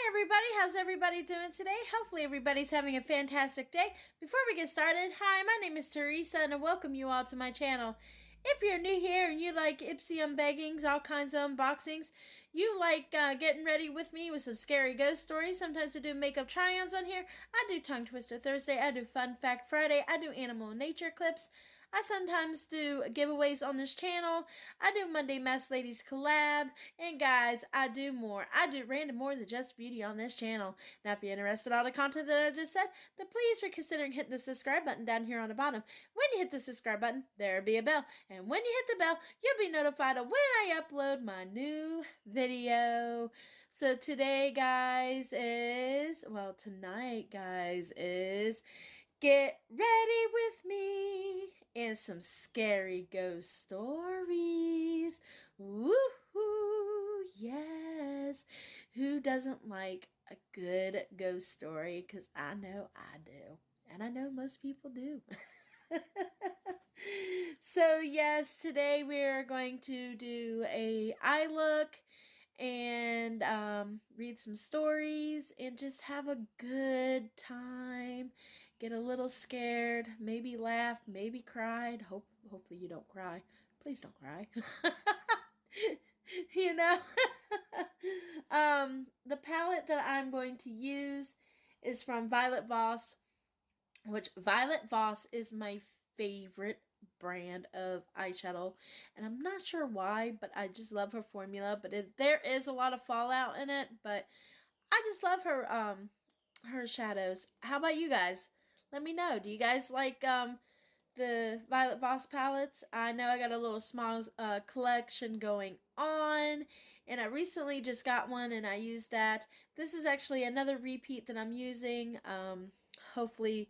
Everybody, how's everybody doing today? Hopefully everybody's having a fantastic day. Before we get started, hi, my name is Teresa and I welcome you all to my channel. If you're new here and you like Ipsy unbaggings, all kinds of unboxings, you like getting ready with me with some scary ghost stories, sometimes I do makeup try-ons on here, I do Tongue Twister Thursday, I do Fun Fact Friday, I do Animal Nature clips, I sometimes do giveaways on this channel, I do Monday Mass Ladies collab, and guys, I do more. I do random more than just beauty on this channel. Now, if you're interested in all the content that I just said, then please consider hitting the subscribe button down here on the bottom. When you hit the subscribe button, there'll be a bell. And when you hit the bell, you'll be notified of when I upload my new video. So today, guys, tonight, guys, is get ready with me and some scary ghost stories. Woohoo! Yes. Who doesn't like a good ghost story? Because I know I do. And I know most people do. So yes, today we're going to do a eye look and read some stories and just have a good time. Get a little scared, maybe laugh, maybe cried. Hopefully you don't cry. Please don't cry. You know. The palette that I'm going to use is from Violet Voss, which Violet Voss is my favorite brand of eyeshadow, and I'm not sure why, but I just love her formula. But there is a lot of fallout in it, but I just love her shadows. How about you guys? Let me know. Do you guys like the Violet Voss palettes? I know I got a little small collection going on, and I recently just got one and I used that. This is actually another repeat that I'm using. Hopefully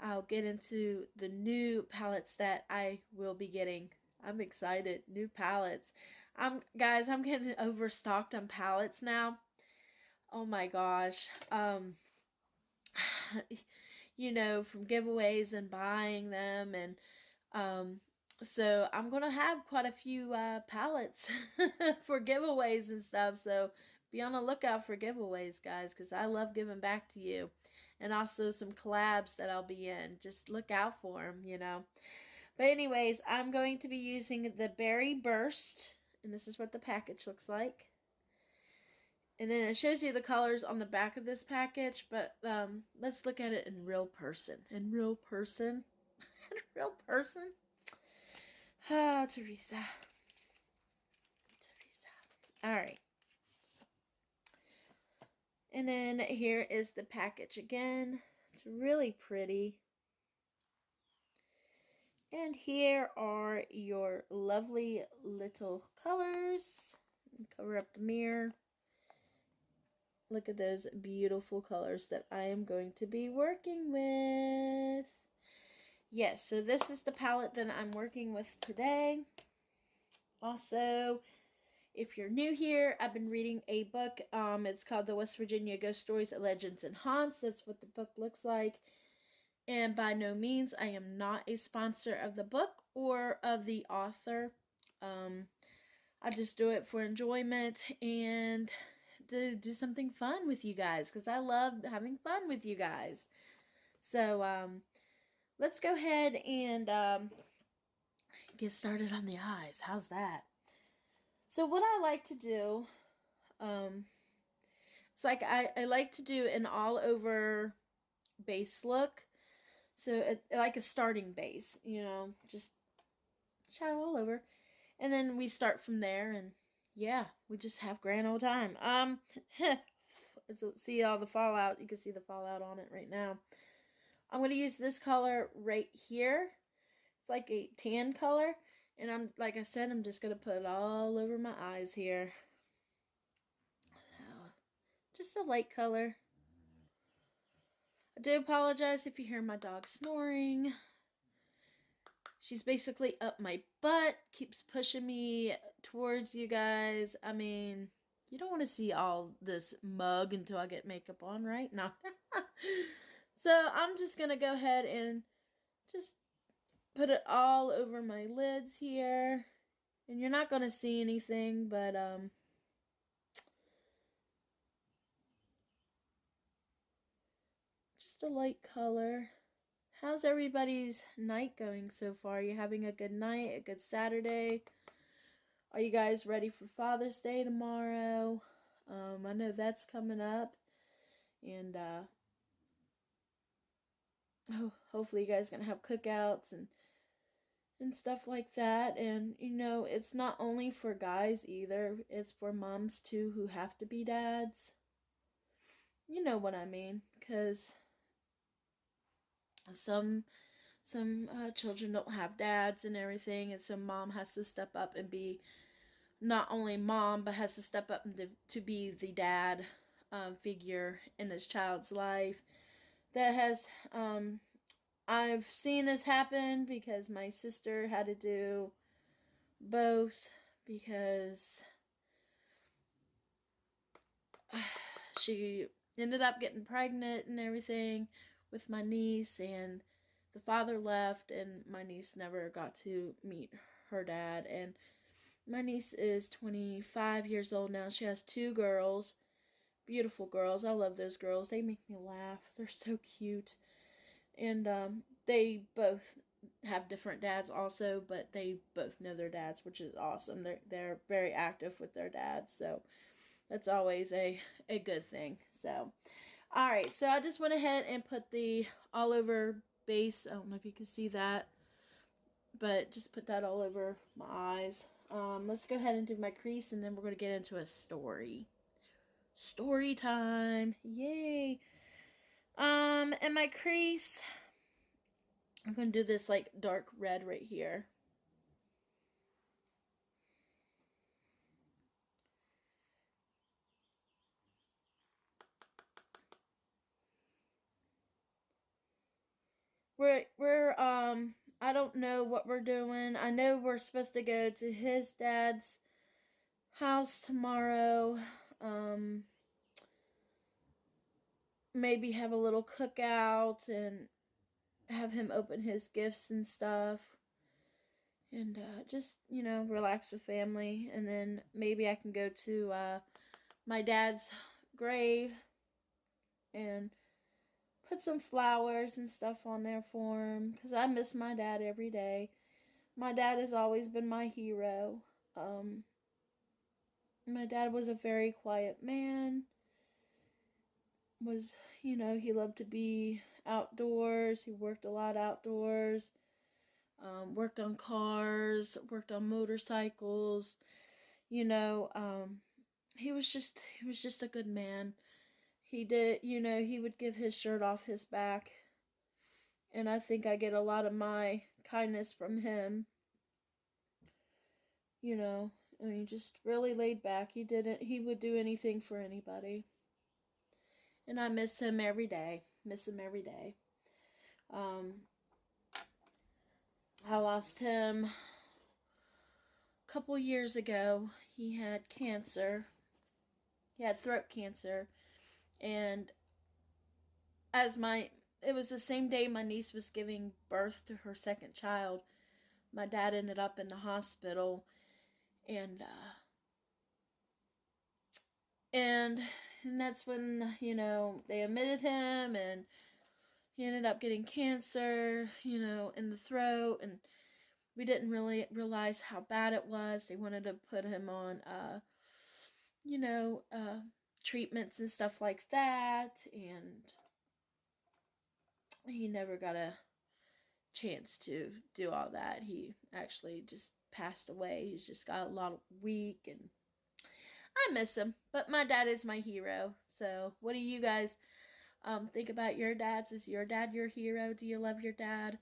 I'll get into the new palettes that I will be getting. I'm excited. New palettes. Guys, I'm getting overstocked on palettes now. Oh my gosh. From giveaways and buying them, and so I'm gonna have quite a few palettes for giveaways and stuff. So be on the lookout for giveaways, guys, because I love giving back to you. And also some collabs that I'll be in. Just look out for them. But anyways, I'm going to be using the Berry Burst. And this is what the package looks like. And then it shows you the colors on the back of this package. But let's look at it in real person. In real person. In real person. Oh, Teresa. Alright. And then here is the package again. It's really pretty. And here are your lovely little colors. Cover up the mirror. Look at those beautiful colors that I am going to be working with. Yes, so this is the palette that I'm working with today. Also, if you're new here, I've been reading a book. It's called The West Virginia Ghost Stories, Legends, and Haunts. That's what the book looks like. And by no means, I am not a sponsor of the book or of the author. I just do it for enjoyment and to do something fun with you guys, because I love having fun with you guys. So, let's go ahead and get started on the eyes. How's that? So what I like to do, it's like I like to do an all over base look. So like a starting base, just shadow all over. And then we start from there, and yeah, we just have grand old time. See all the fallout. You can see the fallout on it right now. I'm going to use this color right here. It's like a tan color. And like I said, I'm just going to put it all over my eyes here. So, just a light color. I do apologize if you hear my dog snoring. She's basically up my butt, keeps pushing me towards you guys. I mean, you don't want to see all this mug until I get makeup on, right? No. So I'm just going to go ahead and just put it all over my lids here. And you're not going to see anything, but Just a light color. How's everybody's night going so far? Are you having a good night, a good Saturday? Are you guys ready for Father's Day tomorrow? I know that's coming up. And hopefully you guys are going to have cookouts and stuff like that. And, you know, it's not only for guys either. It's for moms, too, who have to be dads. You know what I mean. Because some children don't have dads and everything, and so mom has to step up and be not only mom, but has to step up to be the dad figure in this child's life. That has I've seen this happen because my sister had to do both because she ended up getting pregnant and everything with my niece, and the father left, and my niece never got to meet her dad. And my niece is 25 years old now. She has 2 girls, beautiful girls. I love those girls. They make me laugh. They're so cute. And they both have different dads also, but they both know their dads, which is awesome. They're very active with their dads, so that's always a good thing. So, all right. So I just went ahead and put the all over base. I don't know if you can see that, but just put that all over my eyes. Let's go ahead and do my crease, and then we're going to get into a story. Story time. Yay. And my crease, I'm going to do this like dark red right here. We're I don't know what we're doing. I know we're supposed to go to his dad's house tomorrow. Maybe have a little cookout and have him open his gifts and stuff. And just, you know, relax with family. And then maybe I can go to my dad's grave and put some flowers and stuff on there for him. Because I miss my dad every day. My dad has always been my hero. My dad was a very quiet man. Was, you know, he loved to be outdoors. He worked a lot outdoors. Worked on cars, worked on motorcycles. You know, he was just a good man. He did, you know, he would give his shirt off his back. And I think I get a lot of my kindness from him. You know, I mean, just really laid back. He would do anything for anybody. And I miss him every day. Miss him every day. I lost him a couple years ago. He had cancer. He had throat cancer. And it was the same day my niece was giving birth to her second child. My dad ended up in the hospital, and and that's when, you know, they admitted him, and he ended up getting cancer, you know, in the throat, and we didn't really realize how bad it was. They wanted to put him on you know, treatments and stuff like that, and he never got a chance to do all that. He actually just passed away. He's just got a lot of weak, and I miss him. But my dad is my hero. So what do you guys think about your dads? Is your dad your hero? Do you love your dad?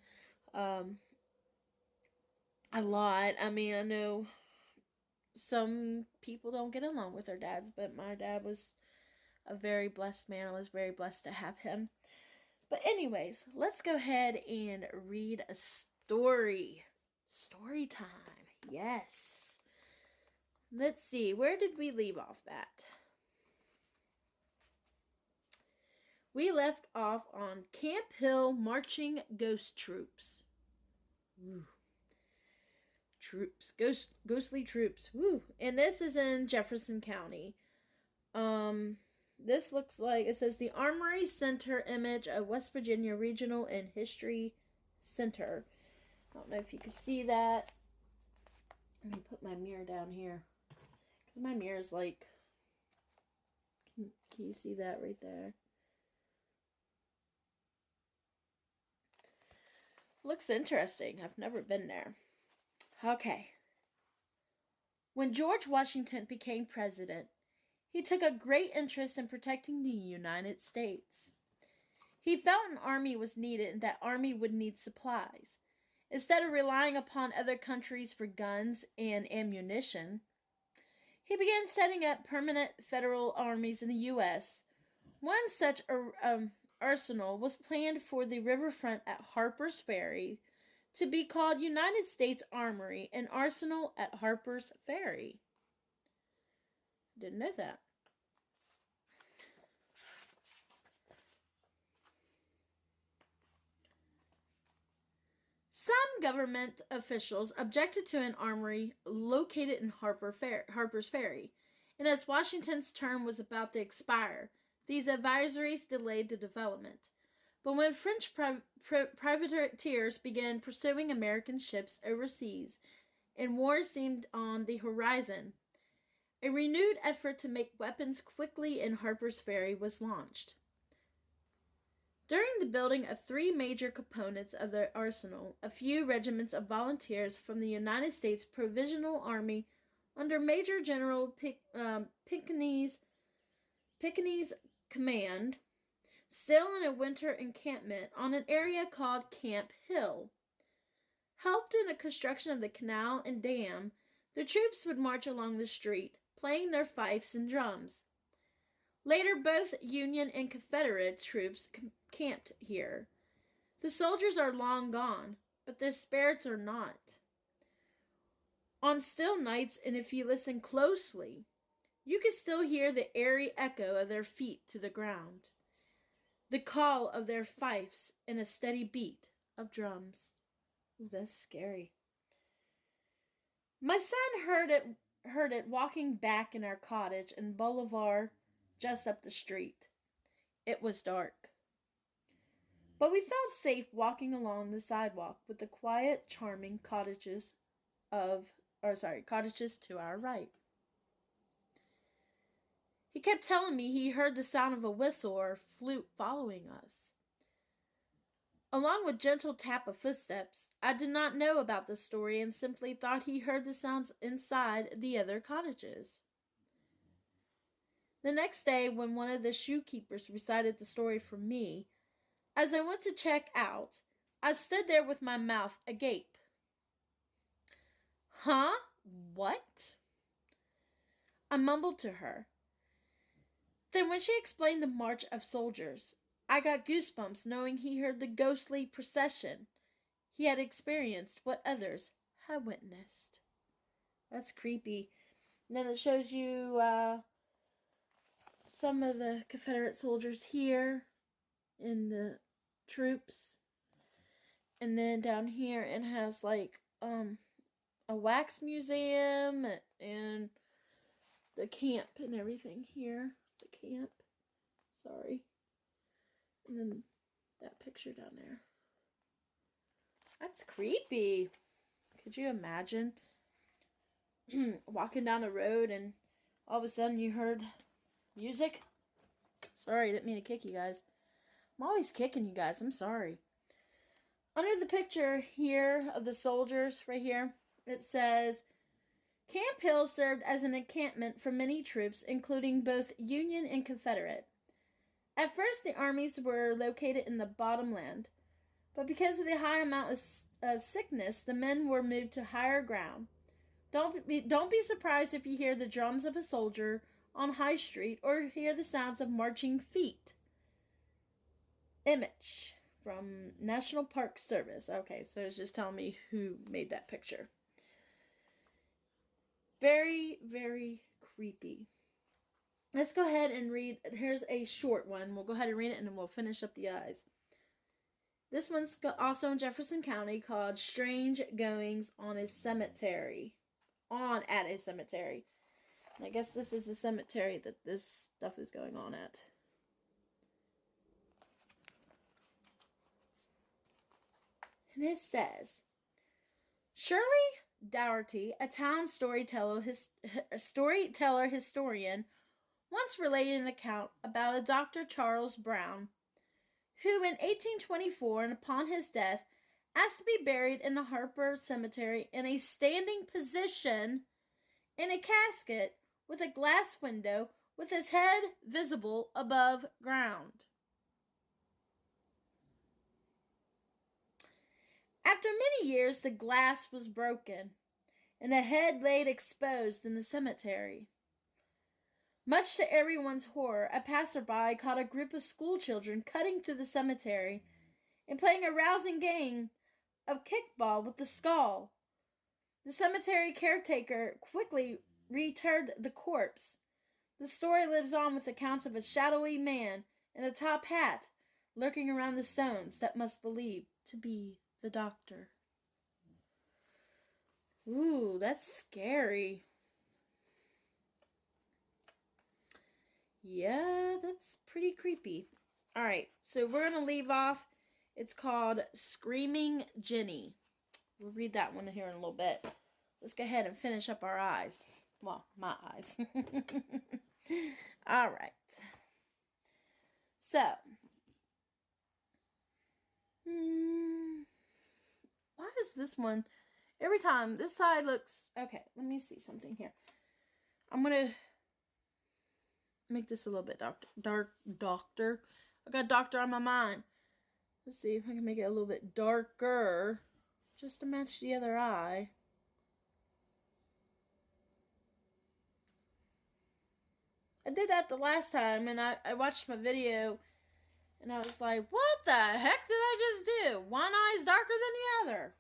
Um, a lot. I mean, I know some people don't get along with their dads, but my dad was a very blessed man. I was very blessed to have him. But anyways, let's go ahead and read a story. Story time. Yes. Let's see. Where did we leave off at? We left off on Camp Hill marching ghost troops. Ooh. Troops. Ghostly troops. Woo. And this is in Jefferson County. This looks like, it says the Armory Center image of West Virginia Regional and History Center. I don't know if you can see that. Let me put my mirror down here. Because my mirror is like, can you see that right there? Looks interesting. I've never been there. Okay. When George Washington became president, he took a great interest in protecting the United States. He felt an army was needed and that army would need supplies. Instead of relying upon other countries for guns and ammunition, he began setting up permanent federal armies in the U.S. One such arsenal was planned for the riverfront at Harper's Ferry to be called United States Armory and Arsenal at Harper's Ferry. Didn't know that. Some government officials objected to an armory located in Harper's Ferry, and as Washington's term was about to expire, these advisories delayed the development. But when French privateers began pursuing American ships overseas, and war seemed on the horizon, a renewed effort to make weapons quickly in Harper's Ferry was launched. During the building of 3 major components of their arsenal, a few regiments of volunteers from the United States Provisional Army under Major General Pinckney's command, still in a winter encampment on an area called Camp Hill. Helped in the construction of the canal and dam, the troops would march along the street, playing their fifes and drums. Later, both Union and Confederate troops camped here. The soldiers are long gone, but their spirits are not. On still nights, and if you listen closely, you can still hear the airy echo of their feet to the ground, the call of their fifes, and a steady beat of drums. Ooh, that's scary. My son heard it walking back in our cottage in Boulevard just up the street. It was dark, but we felt safe walking along the sidewalk with the quiet, charming cottages to our right. He kept telling me he heard the sound of a whistle or a flute following us, along with gentle tap of footsteps. I did not know about the story and simply thought he heard the sounds inside the other cottages. The next day, when one of the shoekeepers recited the story for me, as I went to check out, I stood there with my mouth agape. Huh? What? I mumbled to her. Then when she explained the march of soldiers, I got goosebumps knowing he heard the ghostly procession. He had experienced what others had witnessed. That's creepy. And then it shows you some of the Confederate soldiers here in the troops. And then down here it has like a wax museum and the camp and everything here. The camp. Sorry. And then that picture down there. That's creepy. Could you imagine walking down the road and all of a sudden you heard music? Sorry, I didn't mean to kick you guys. I'm always kicking you guys. I'm sorry. Under the picture here of the soldiers right here, it says, Camp Hill served as an encampment for many troops, including both Union and Confederate. At first, the armies were located in the bottomland, but because of the high amount of sickness, the men were moved to higher ground. Don't be surprised if you hear the drums of a soldier on High Street or hear the sounds of marching feet. Image from National Park Service. Okay, so it's just telling me who made that picture. Very, very creepy. Let's go ahead and read. Here's a short one. We'll go ahead and read it and then we'll finish up the eyes. This one's also in Jefferson County, called Strange Goings on a Cemetery. At a Cemetery. I guess this is the cemetery that this stuff is going on at. And it says, Shirley Dougherty, a town storyteller historian, once related an account about a Dr. Charles Brown, who in 1824, and upon his death, asked to be buried in the Harper Cemetery in a standing position in a casket with a glass window with his head visible above ground. After many years, the glass was broken, and a head laid exposed in the cemetery. Much to everyone's horror, a passerby caught a group of schoolchildren cutting through the cemetery and playing a rousing game of kickball with the skull. The cemetery caretaker quickly reinterred the corpse. The story lives on with accounts of a shadowy man in a top hat lurking around the stones that must believe to be the doctor. Ooh, that's scary. Yeah, that's pretty creepy. Alright, so we're going to leave off. It's called Screaming Jenny. We'll read that one here in a little bit. Let's go ahead and finish up our eyes. Well, my eyes. Alright. So. Why is this one... Every time, this side looks... Okay, let me see something here. I'm going to make this a little bit doctor. I got doctor on my mind. Let's see if I can make it a little bit darker. Just to match the other eye. I did that the last time, and I watched my video, and I was like, what the heck did I just do? One eye's darker than the other.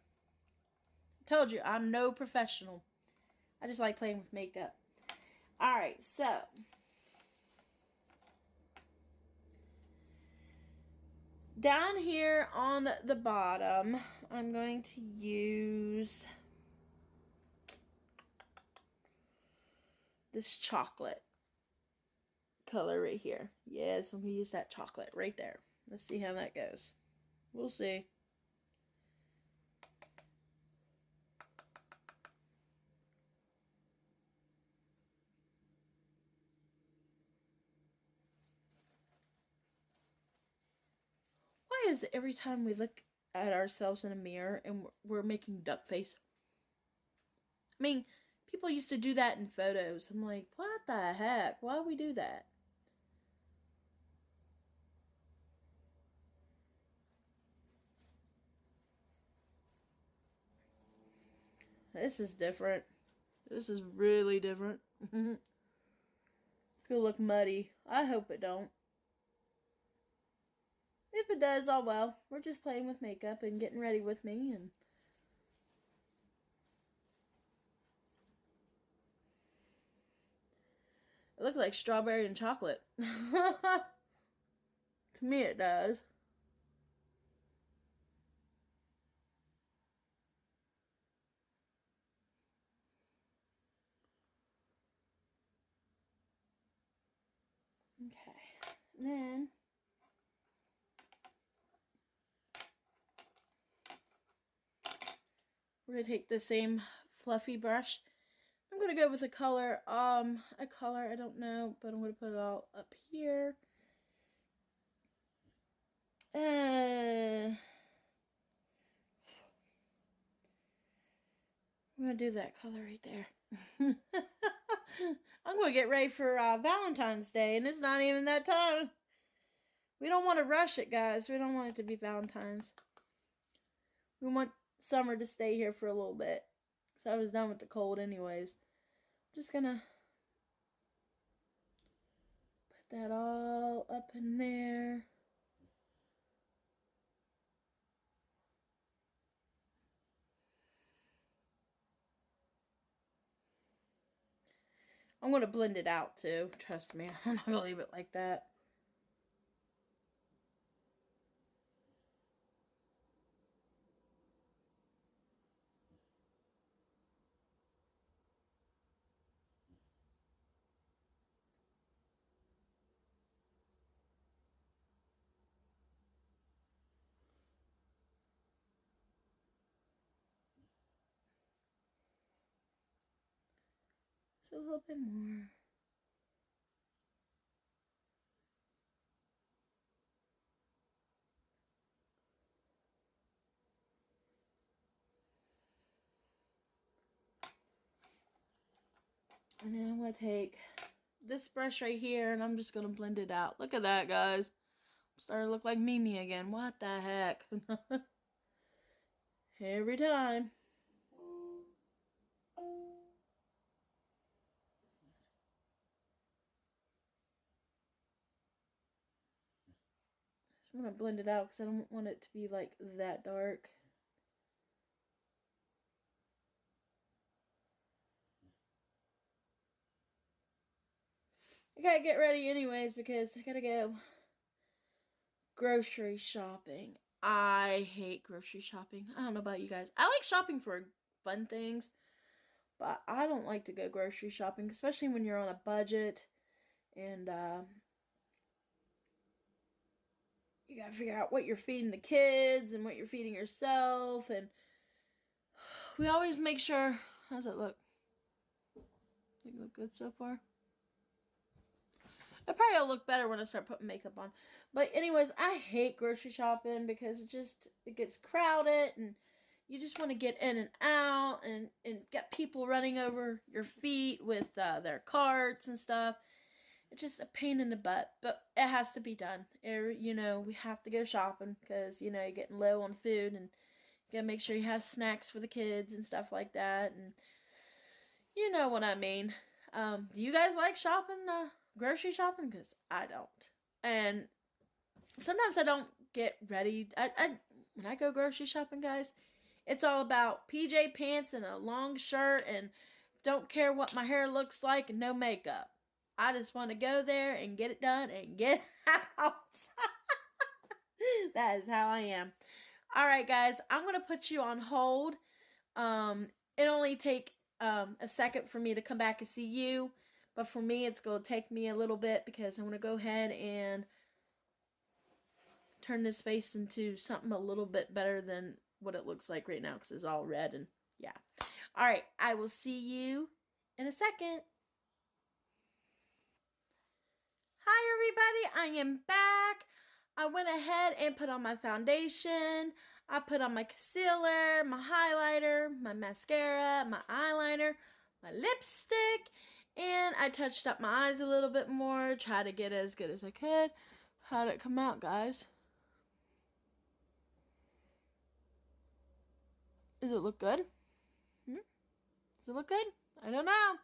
Told you, I'm no professional. I just like playing with makeup. Alright, so. Down here on the bottom, I'm going to use this chocolate color right here. Yes, I'm going to use that chocolate right there. Let's see how that goes. We'll see. Why is it every time we look at ourselves in a mirror and we're making duck face? I mean, people used to do that in photos. I'm like, what the heck? Why do we do that? This is different. This is really different. It's gonna look muddy. I hope it don't. If it does, oh well. We're just playing with makeup and getting ready with me. And it looks like strawberry and chocolate. To me it does. Okay. And then we're going to take the same fluffy brush. I'm going to go with a color I don't know, but I'm going to put it all up here. I'm going to do that color right there. I'm going to get ready for Valentine's Day, and it's not even that time. We don't want to rush it, guys. We don't want it to be Valentine's. We want summer to stay here for a little bit. So I was done with the cold anyways. Just gonna put that all up in there. I'm going to blend it out too. Trust me. I'm not going to leave it like that. a little bit more. And then I'm going to take this brush right here and I'm just going to blend it out. Look at that, guys. I'm starting to look like Mimi again. What the heck? Every time. I'm going to blend it out because I don't want it to be like that dark. I gotta get ready anyways because I gotta go grocery shopping. I hate grocery shopping. I don't know about you guys. I like shopping for fun things, but I don't like to go grocery shopping, especially when you're on a budget and you gotta figure out what you're feeding the kids and what you're feeding yourself. And we always make sure. How's it look? Think it look good so far? It probably will look better when I start putting makeup on. But anyways, I hate grocery shopping because it gets crowded and you just want to get in and out and get people running over your feet with their carts and stuff. It's just a pain in the butt, but it has to be done. We have to go shopping because, you're getting low on food and you gotta make sure you have snacks for the kids and stuff like that. And you know what I mean. Do you guys like shopping, grocery shopping? Because I don't. And sometimes I don't get ready. When I go grocery shopping, guys, it's all about PJ pants and a long shirt and don't care what my hair looks like and no makeup. I just want to go there and get it done and get out. That is how I am. All right, guys, I'm going to put you on hold. It only take a second for me to come back and see you. But for me, it's going to take me a little bit because I'm going to go ahead and turn this face into something a little bit better than what it looks like right now because it's all red and yeah. All right, I will see you in a second. Hi, everybody. I am back. I went ahead and put on my foundation. I put on my concealer, my highlighter, my mascara, my eyeliner, my lipstick, and I touched up my eyes a little bit more, try to get as good as I could. How did it come out, guys? Does it look good? Does it look good? I don't know.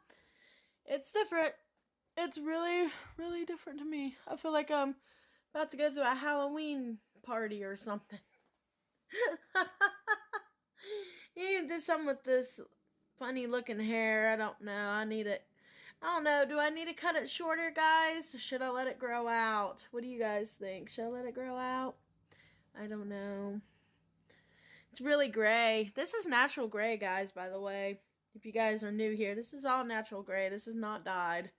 It's different. It's really, really different to me. I feel like I'm about to go to a Halloween party or something. You did something with this funny looking hair. I don't know. I don't know. Do I need to cut it shorter, guys? Or should I let it grow out? What do you guys think? Should I let it grow out? I don't know. It's really gray. This is natural gray, guys, by the way. If you guys are new here, this is all natural gray. This is not dyed.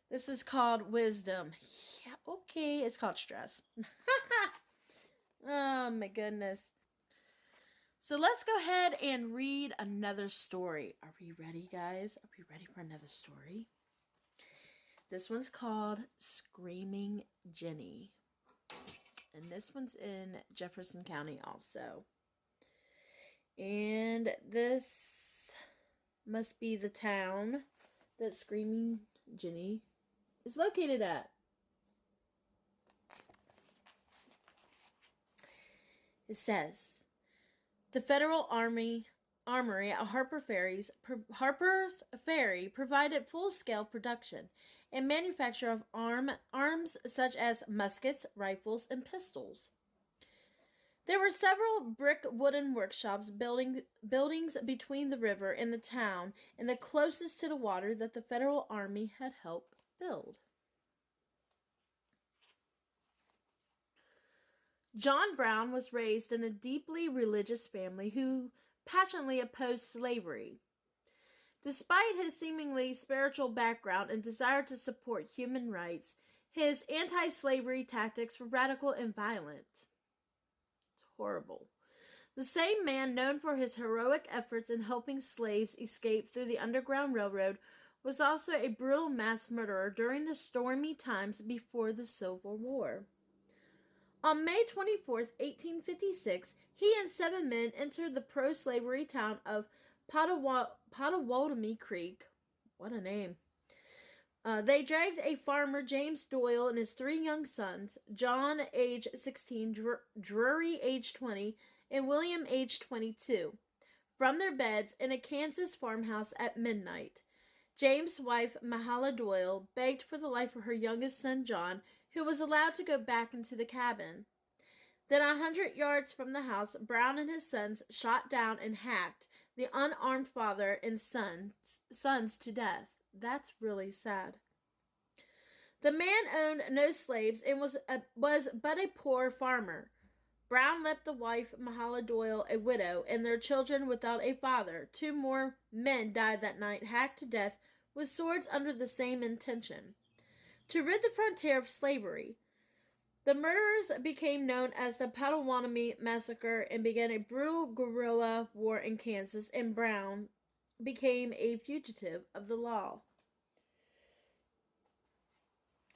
This is called wisdom. Yeah, okay. It's called stress. Oh, my goodness. So let's go ahead and read another story. Are we ready, guys? Are we ready for another story? This one's called Screaming Jenny. And this one's in Jefferson County also. And this must be the town that Screaming Jenny is located at. It says, the Federal Armory at Harper's Ferry provided full-scale production and manufacture of arms such as muskets, rifles, and pistols. There were several brick wooden workshops buildings between the river and the town and the closest to the water that the Federal Army had helped build. John Brown was raised in a deeply religious family who passionately opposed slavery. Despite his seemingly spiritual background and desire to support human rights, his anti-slavery tactics were radical and violent. It's horrible. The same man known for his heroic efforts in helping slaves escape through the Underground Railroad was also a brutal mass murderer during the stormy times before the Civil War. On May 24th, 1856, he and 7 men entered the pro-slavery town of Pottawatomie Creek. What a name. They dragged a farmer, James Doyle, and his 3 young sons, John, age 16, Drury, age 20, and William, age 22, from their beds in a Kansas farmhouse at midnight. James' wife, Mahala Doyle, begged for the life of her youngest son, John, who was allowed to go back into the cabin. Then 100 yards from the house, Brown and his sons shot down and hacked the unarmed father and sons to death. That's really sad. The man owned no slaves and was but a poor farmer. Brown left the wife, Mahala Doyle, a widow, and their children without a father. 2 more men died that night, hacked to death with swords under the same intention, to rid the frontier of slavery. The murderers became known as the Pottawatomie Massacre and began a brutal guerrilla war in Kansas, and Brown became a fugitive of the law.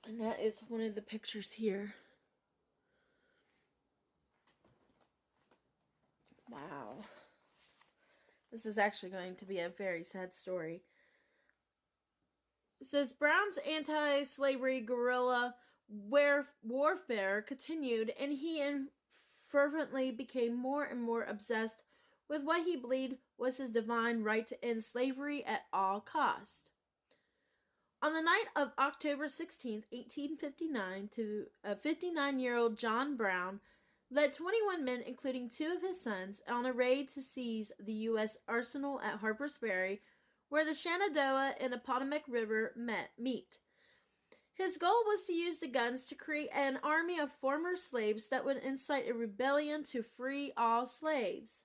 And that is one of the pictures here. Wow. This is actually going to be a very sad story. It says Brown's anti-slavery guerrilla warfare continued, and he fervently became more and more obsessed with what he believed was his divine right to end slavery at all cost. On the night of October 16, 1859, 59-year-old John Brown led 21 men, including 2 of his sons, on a raid to seize the U.S. arsenal at Harper's Ferry, where the Shenandoah and the Potomac River meet. His goal was to use the guns to create an army of former slaves that would incite a rebellion to free all slaves.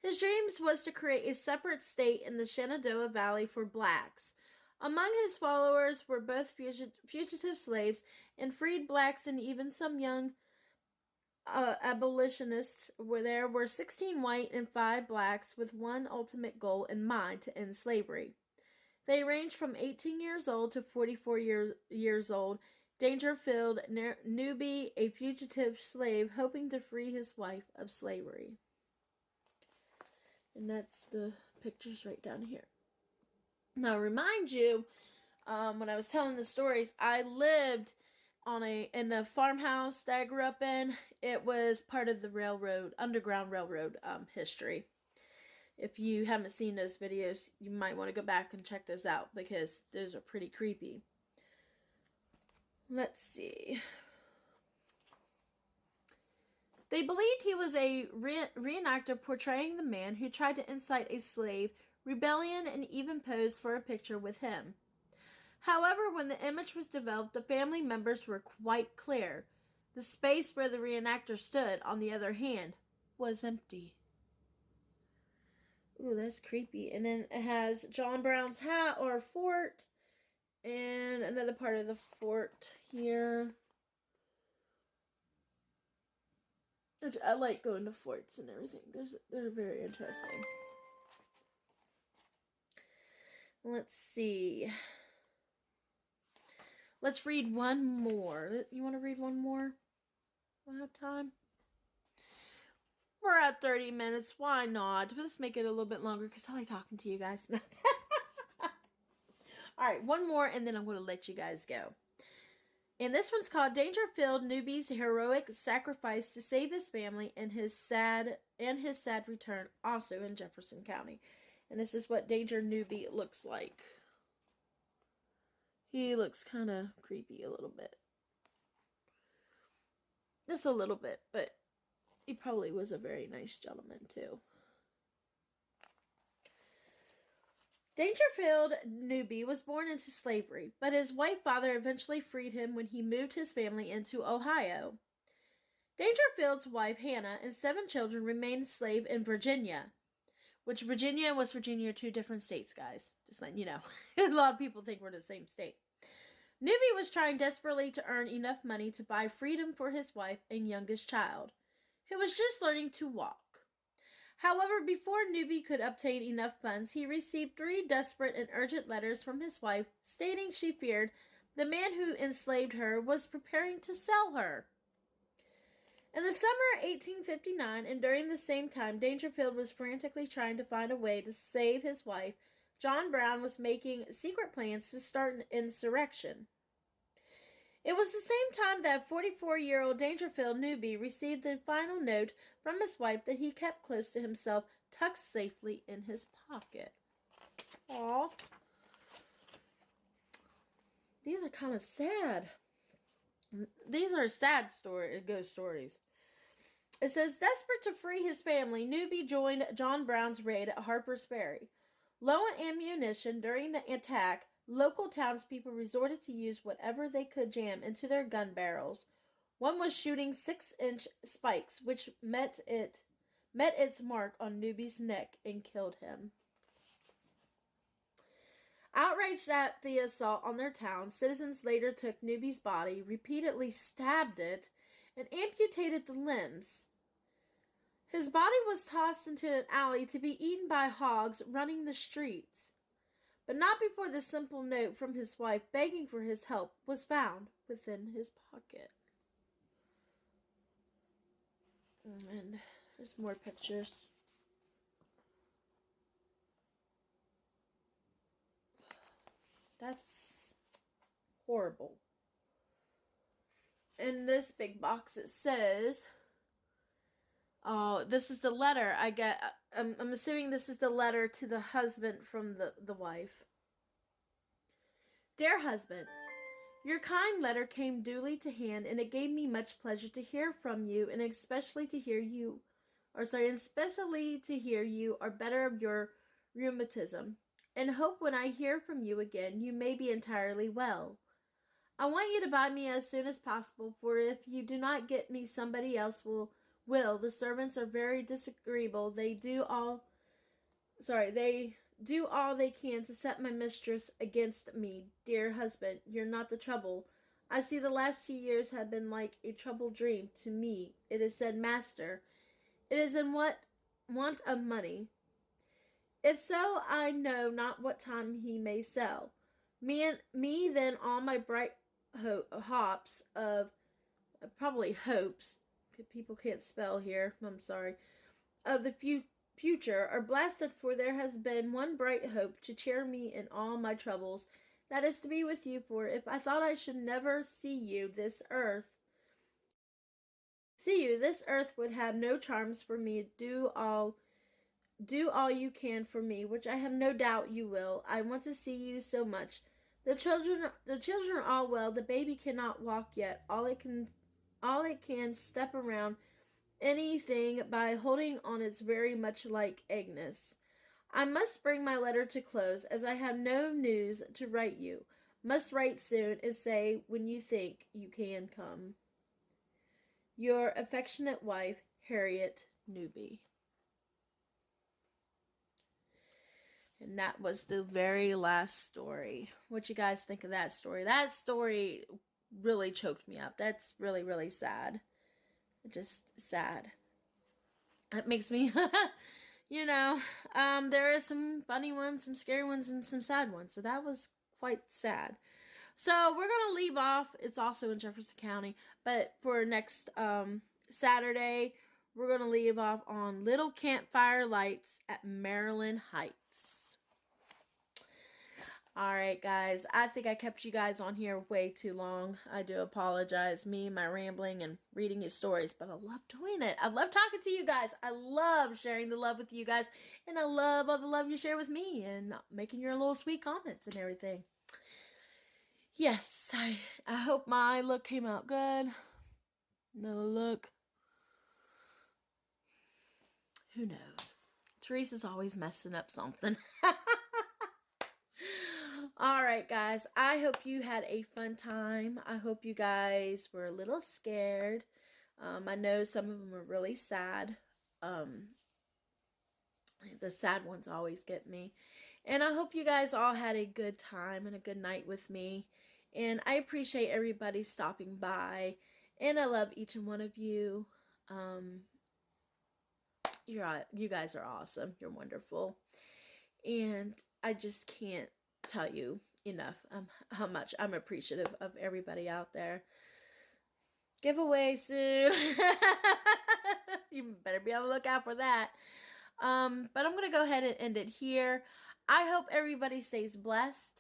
His dreams was to create a separate state in the Shenandoah Valley for blacks. Among his followers were both fugitive slaves and freed blacks, and even some young abolitionists. Where there were 16 white and 5 blacks, with one ultimate goal in mind: to end slavery. They ranged from 18 years old to 44 years old. Dangerfield Newby, a fugitive slave, hoping to free his wife of slavery. And that's the pictures right down here. Now, remind you, when I was telling the stories, I lived in the farmhouse that I grew up in. It was part of the Underground Railroad history. If you haven't seen those videos, you might want to go back and check those out, because those are pretty creepy. Let's see. They believed he was a reenactor portraying the man who tried to incite a slave rebellion and even posed for a picture with him. However, when the image was developed, the family members were quite clear. The space where the reenactor stood, on the other hand, was empty. Ooh, that's creepy. And then it has John Brown's hat or fort, and another part of the fort here. I like going to forts and everything. They're very interesting. Let's see. Let's read one more. You want to read one more? I have time. We're at 30 minutes. Why not? Let's make it a little bit longer, because I like talking to you guys. Alright, one more, and then I'm going to let you guys go. And this one's called Dangerfield Newby's Heroic Sacrifice to Save His Family and His Sad Return, also in Jefferson County. And this is what Danger Newby looks like. He looks kind of creepy a little bit. Just a little bit, but he probably was a very nice gentleman too. Dangerfield Newby was born into slavery, but his white father eventually freed him when he moved his family into Ohio. Dangerfield's wife, Hannah, and 7 children remained enslaved in Virginia, which Virginia was Virginia, 2 different states, guys. Just letting you know. A lot of people think we're the same state. Newby was trying desperately to earn enough money to buy freedom for his wife and youngest child, who was just learning to walk. However, before Newby could obtain enough funds, he received 3 desperate and urgent letters from his wife stating she feared the man who enslaved her was preparing to sell her. In the summer of 1859, and during the same time Dangerfield was frantically trying to find a way to save his wife, John Brown was making secret plans to start an insurrection. It was the same time that 44-year-old Dangerfield Newby received the final note from his wife that he kept close to himself, tucked safely in his pocket. Aww. These are kind of sad. These are sad ghost stories. It says, desperate to free his family, Newby joined John Brown's raid at Harper's Ferry. Low on ammunition during the attack, local townspeople resorted to use whatever they could jam into their gun barrels. One was shooting 6-inch spikes, which met its mark on Newby's neck and killed him. Outraged at the assault on their town, citizens later took Newby's body, repeatedly stabbed it, and amputated the limbs. His body was tossed into an alley to be eaten by hogs running the streets, but not before the simple note from his wife begging for his help was found within his pocket. And there's more pictures. That's horrible. In this big box it says, oh, this is the letter I get. I'm assuming this is the letter to the husband from the wife. Dear husband, your kind letter came duly to hand, and it gave me much pleasure to hear from you, and especially to hear you are better of your rheumatism, and hope when I hear from you again, you may be entirely well. I want you to buy me as soon as possible, for if you do not get me, somebody else will. The servants are very disagreeable. They do all they can to set my mistress against me. Dear husband, you're not the trouble. I see the last 2 years have been like a troubled dream to me. It is said, master, it is in want of money. If so, I know not what time he may sell. Me then all my bright hopes of probably hopes. People can't spell here. I'm sorry. Of the future are blasted, for there has been one bright hope to cheer me in all my troubles. That is to be with you, for if I thought I should never see you, this earth would have no charms for me. Do all you can for me, which I have no doubt you will. I want to see you so much. The children are all well. The baby cannot walk yet. All it can step around anything by holding on. It's very much like Agnes. I must bring my letter to close, as I have no news to write you. Must write soon, and say when you think you can come. Your affectionate wife, Harriet Newby. And that was the very last story. What you guys think of that story? That story really choked me up. That's really, really sad. Just sad. It makes me, there are some funny ones, some scary ones, and some sad ones. So that was quite sad. So we're going to leave off. It's also in Jefferson County. But for next Saturday, we're going to leave off on Little Campfire Lights at Maryland Heights. Alright guys, I think I kept you guys on here way too long. I do apologize. Me, my rambling, and reading you stories, but I love doing it. I love talking to you guys. I love sharing the love with you guys, and I love all the love you share with me, and making your little sweet comments and everything. Yes, I hope my look came out good. Another look. Who knows? Teresa's always messing up something. Alright guys, I hope you had a fun time. I hope you guys were a little scared. I know some of them are really sad. The sad ones always get me. And I hope you guys all had a good time and a good night with me. And I appreciate everybody stopping by. And I love each and one of you. You guys are awesome. You're wonderful. And I just can't tell you enough how much I'm appreciative of everybody out there. Giveaway soon. You better be on the lookout for that. But I'm going to go ahead and end it here. I hope everybody stays blessed.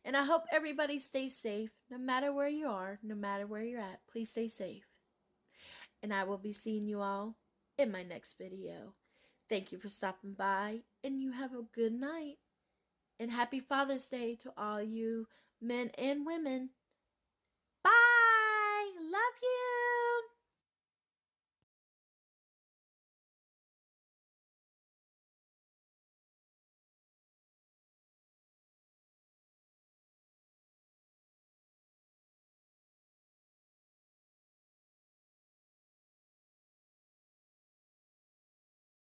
And I hope everybody stays safe, no matter where you are, no matter where you're at. Please stay safe. And I will be seeing you all in my next video. Thank you for stopping by, and you have a good night. And happy Father's Day to all you men and women. Bye! Love you!